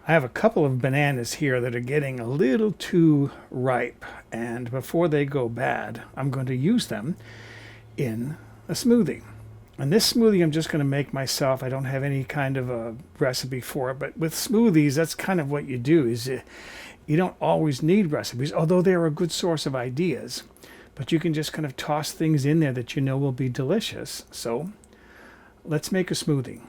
I have a couple of bananas here that are getting a little too ripe, and before they go bad, I'm going to use them in a smoothie. And this smoothie I'm just going to make myself. I don't have any kind of a recipe for it, but with smoothies, that's kind of what you do. You don't always need recipes, although they're a good source of ideas. But you can just kind of toss things in there that you know will be delicious. So let's make a smoothie.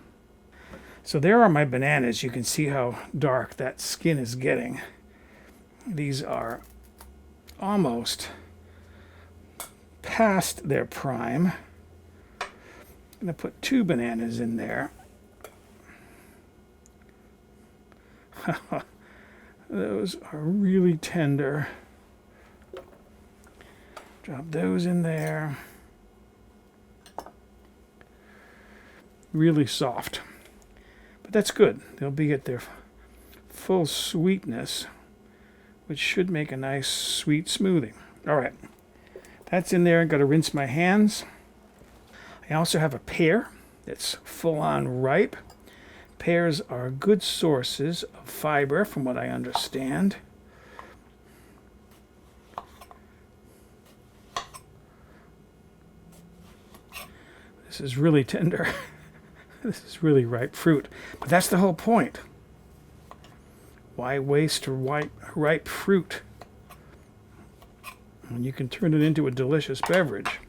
So there are my bananas. You can see how dark that skin is getting. These are almost past their prime. I'm going to put 2 bananas in there. Those are really tender. Drop those in there. Really soft. But that's good. They'll be at their full sweetness, which should make a nice sweet smoothie. All right. That's in there. I've got to rinse my hands. I also have a pear that's full on ripe. Pears are good sources of fiber, from what I understand. This is really tender. This is really ripe fruit. But that's the whole point. Why waste ripe fruit when you can turn it into a delicious beverage?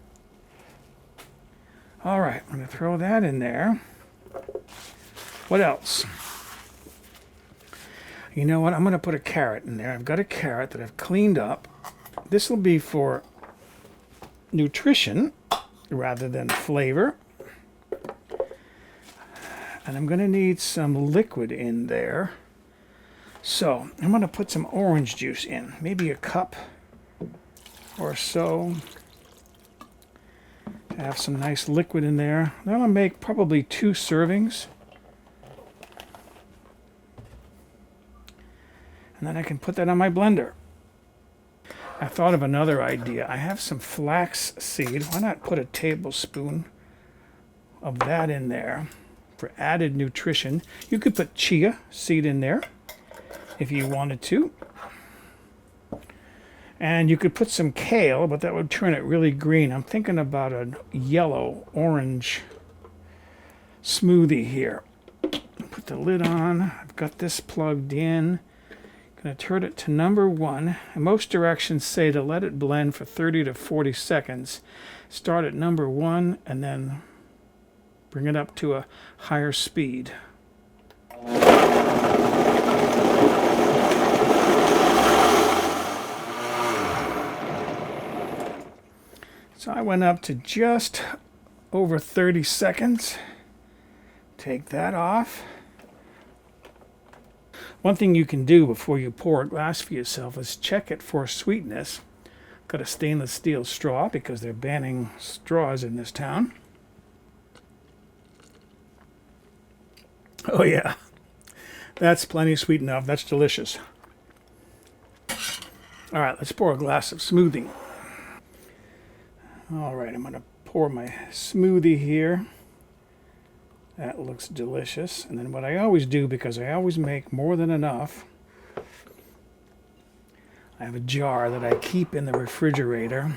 All right, I'm going to throw that in there. What else? You know what? I'm going to put a carrot in there. I've got a carrot that I've cleaned up. This will be for nutrition rather than flavor. And I'm going to need some liquid in there. So I'm going to put some orange juice in, maybe a cup or so. To have some nice liquid in there. That'll make probably 2 servings. And then I can put that on my blender. I thought of another idea. I have some flax seed. Why not put a tablespoon of that in there for added nutrition? You could put chia seed in there if you wanted to. And you could put some kale, but that would turn it really green. I'm thinking about a yellow-orange smoothie here. Put the lid on. I've got this plugged in. Going to turn it to number 1. And most directions say to let it blend for 30 to 40 seconds. Start at number 1 and then bring it up to a higher speed. So I went up to just over 30 seconds. Take that off. One thing you can do before you pour a glass for yourself is check it for sweetness. Got a stainless steel straw because they're banning straws in this town. Oh yeah, that's plenty sweet enough. That's delicious. All right, let's pour a glass of smoothie. All right, I'm going to pour my smoothie here. That looks delicious. And then what I always do, because I always make more than enough, I have a jar that I keep in the refrigerator.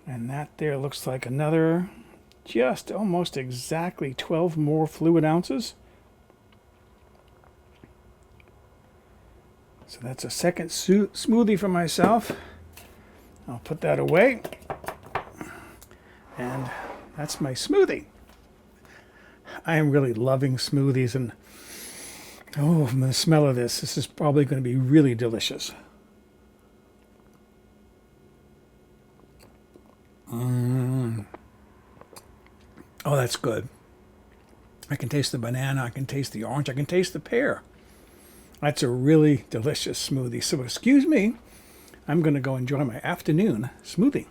And that there looks like another, just almost exactly 12 more fluid ounces. So that's a second smoothie for myself. I'll put that away. And that's my smoothie. I am really loving smoothies, and oh, from the smell of this is probably going to be really delicious. Oh, that's good. I can taste the banana, I can taste the orange, I can taste the pear. That's a really delicious smoothie. So excuse me, I'm going to go enjoy my afternoon smoothie.